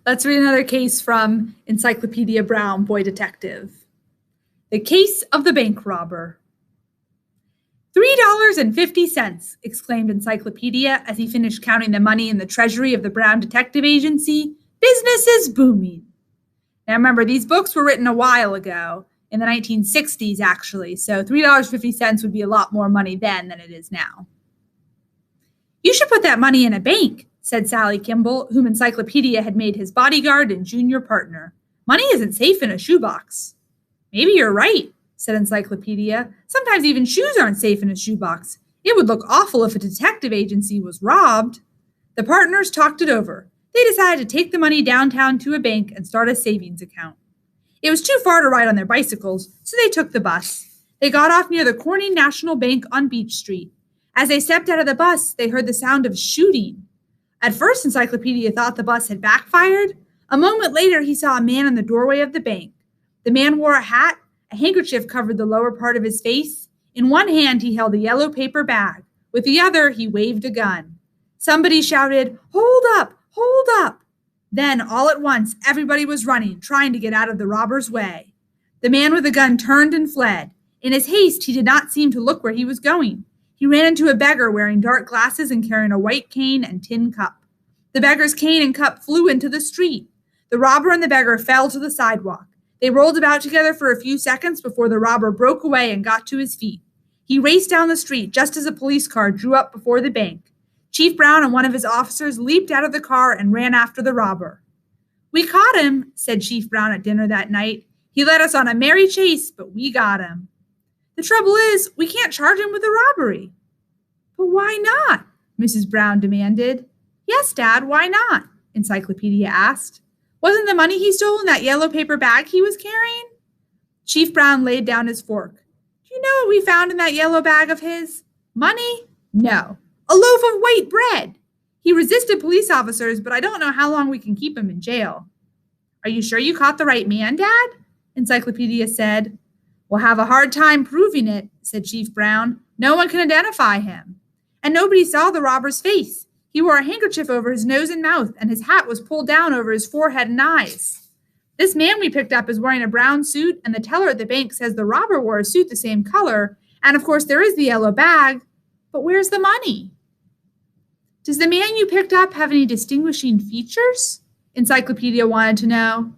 Let's read another case from Encyclopedia Brown, Boy Detective. The Case of the Bank Robber. $3.50, exclaimed Encyclopedia as he finished counting the money in the treasury of the Brown Detective Agency. Business is booming. Now remember, these books were written a while ago, in the 1960s actually, so $3.50 would be a lot more money then than it is now. You should put that money in a bank, said Sally Kimball, whom Encyclopedia had made his bodyguard and junior partner. Money isn't safe in a shoebox. Maybe you're right, said Encyclopedia. Sometimes even shoes aren't safe in a shoebox. It would look awful if a detective agency was robbed. The partners talked it over. They decided to take the money downtown to a bank and start a savings account. It was too far to ride on their bicycles, so they took the bus. They got off near the Corning National Bank on Beach Street. As they stepped out of the bus, they heard the sound of shooting. At first, Encyclopedia thought the bus had backfired. A moment later, he saw a man in the doorway of the bank. The man wore a hat. A handkerchief covered the lower part of his face. In one hand, he held a yellow paper bag. With the other, he waved a gun. Somebody shouted, "Hold up! Hold up!" Then, all at once, everybody was running, trying to get out of the robber's way. The man with the gun turned and fled. In his haste, he did not seem to look where he was going. He ran into a beggar wearing dark glasses and carrying a white cane and tin cup. The beggar's cane and cup flew into the street. The robber and the beggar fell to the sidewalk. They rolled about together for a few seconds before the robber broke away and got to his feet. He raced down the street just as a police car drew up before the bank. Chief Brown and one of his officers leaped out of the car and ran after the robber. "We caught him," said Chief Brown at dinner that night. "He led us on a merry chase, but we got him. The trouble is, we can't charge him with a robbery." "But why not?" Mrs. Brown demanded. "Yes, Dad, why not?" Encyclopedia asked. "Wasn't the money he stole in that yellow paper bag he was carrying?" Chief Brown laid down his fork. "Do you know what we found in that yellow bag of his? Money? No. A loaf of white bread. He resisted police officers, but I don't know how long we can keep him in jail." "Are you sure you caught the right man, Dad?" Encyclopedia said. "We'll have a hard time proving it," said Chief Brown. "No one can identify him. And nobody saw the robber's face. He wore a handkerchief over his nose and mouth, and his hat was pulled down over his forehead and eyes. This man we picked up is wearing a brown suit, and the teller at the bank says the robber wore a suit the same color, and of course there is the yellow bag. But where's the money?" "Does the man you picked up have any distinguishing features?" Encyclopedia wanted to know.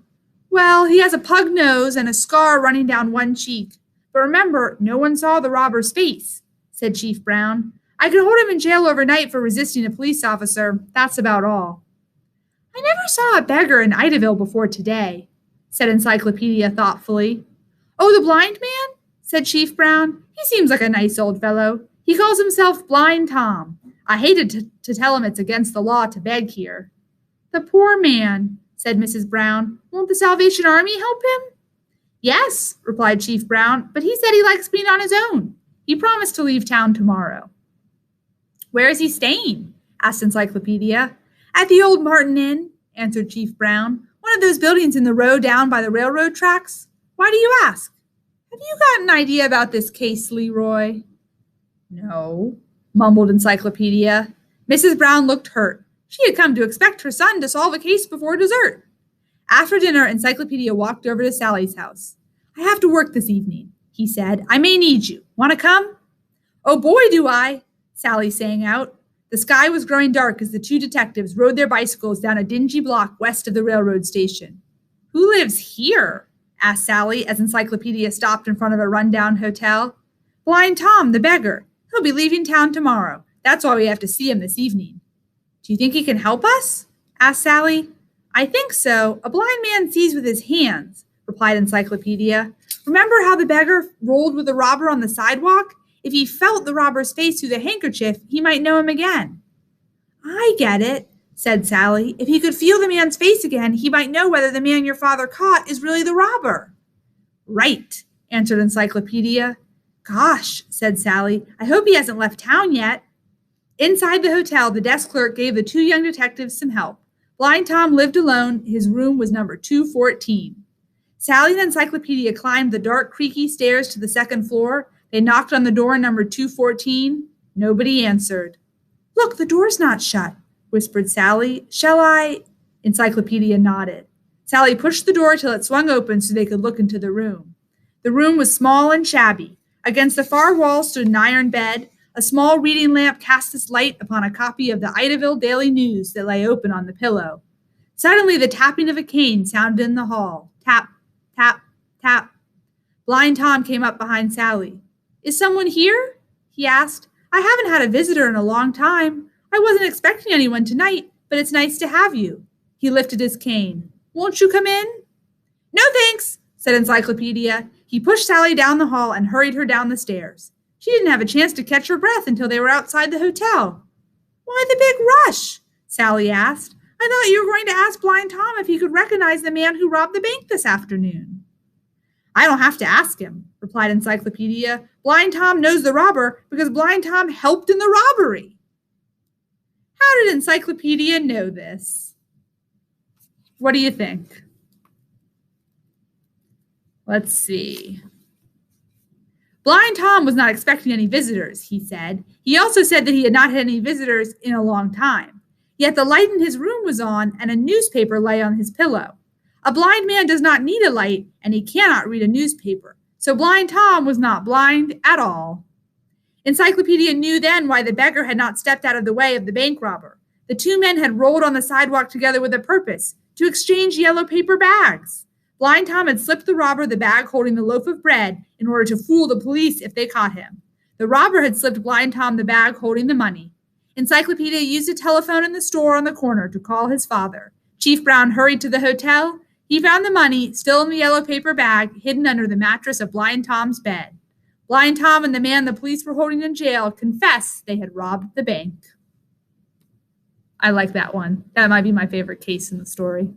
"Well, he has a pug nose and a scar running down one cheek. But remember, no one saw the robber's face," said Chief Brown. "I could hold him in jail overnight for resisting a police officer. That's about all." "I never saw a beggar in Idaville before today," said Encyclopedia thoughtfully. "Oh, the blind man?" said Chief Brown. "He seems like a nice old fellow. He calls himself Blind Tom. I hated to tell him it's against the law to beg here." "The poor man," said Mrs. Brown. "Won't the Salvation Army help him?" "Yes," replied Chief Brown, "but he said he likes being on his own. He promised to leave town tomorrow." "Where is he staying?" asked Encyclopedia. "At the old Martin Inn," answered Chief Brown. "One of those buildings in the row down by the railroad tracks. Why do you ask? Have you got an idea about this case, Leroy?" "No," mumbled Encyclopedia. Mrs. Brown looked hurt. She had come to expect her son to solve a case before dessert. After dinner, Encyclopedia walked over to Sally's house. "I have to work this evening," he said. "I may need you. Want to come?" "Oh boy, do I," Sally sang out. The sky was growing dark as the two detectives rode their bicycles down a dingy block west of the railroad station. "Who lives here?" asked Sally as Encyclopedia stopped in front of a rundown hotel. "Blind Tom, the beggar. He'll be leaving town tomorrow. That's why we have to see him this evening." "Do you think he can help us?" asked Sally. "I think so. A blind man sees with his hands," replied Encyclopedia. "Remember how the beggar rolled with the robber on the sidewalk? If he felt the robber's face through the handkerchief, he might know him again." "I get it," said Sally. "If he could feel the man's face again, he might know whether the man your father caught is really the robber." "Right," answered Encyclopedia. "Gosh," said Sally, "I hope he hasn't left town yet." Inside the hotel, the desk clerk gave the two young detectives some help. Blind Tom lived alone. His room was number 214. Sally and Encyclopedia climbed the dark, creaky stairs to the second floor. They knocked on the door in number 214. Nobody answered. "Look, the door's not shut," whispered Sally. "Shall I?" Encyclopedia nodded. Sally pushed the door till it swung open so they could look into the room. The room was small and shabby. Against the far wall stood an iron bed. A small reading lamp cast its light upon a copy of the Idaville Daily News that lay open on the pillow. Suddenly, the tapping of a cane sounded in the hall. Tap, tap, tap. Blind Tom came up behind Sally. "Is someone here?" he asked. "I haven't had a visitor in a long time. I wasn't expecting anyone tonight, but it's nice to have you." He lifted his cane. "Won't you come in?" "No, thanks," said Encyclopedia. He pushed Sally down the hall and hurried her down the stairs. She didn't have a chance to catch her breath until they were outside the hotel. "Why the big rush?" Sally asked. "I thought you were going to ask Blind Tom if he could recognize the man who robbed the bank this afternoon." "I don't have to ask him," replied Encyclopedia. "Blind Tom knows the robber because Blind Tom helped in the robbery." How did Encyclopedia know this? What do you think? Let's see. Blind Tom was not expecting any visitors, he said. He also said that he had not had any visitors in a long time. Yet the light in his room was on and a newspaper lay on his pillow. A blind man does not need a light and he cannot read a newspaper. So Blind Tom was not blind at all. Encyclopedia knew then why the beggar had not stepped out of the way of the bank robber. The two men had rolled on the sidewalk together with a purpose, to exchange yellow paper bags. Blind Tom had slipped the robber the bag holding the loaf of bread in order to fool the police if they caught him. The robber had slipped Blind Tom the bag holding the money. Encyclopedia used a telephone in the store on the corner to call his father. Chief Brown hurried to the hotel. He found the money, still in the yellow paper bag, hidden under the mattress of Blind Tom's bed. Blind Tom and the man the police were holding in jail confessed they had robbed the bank. I like that one. That might be my favorite case in the story.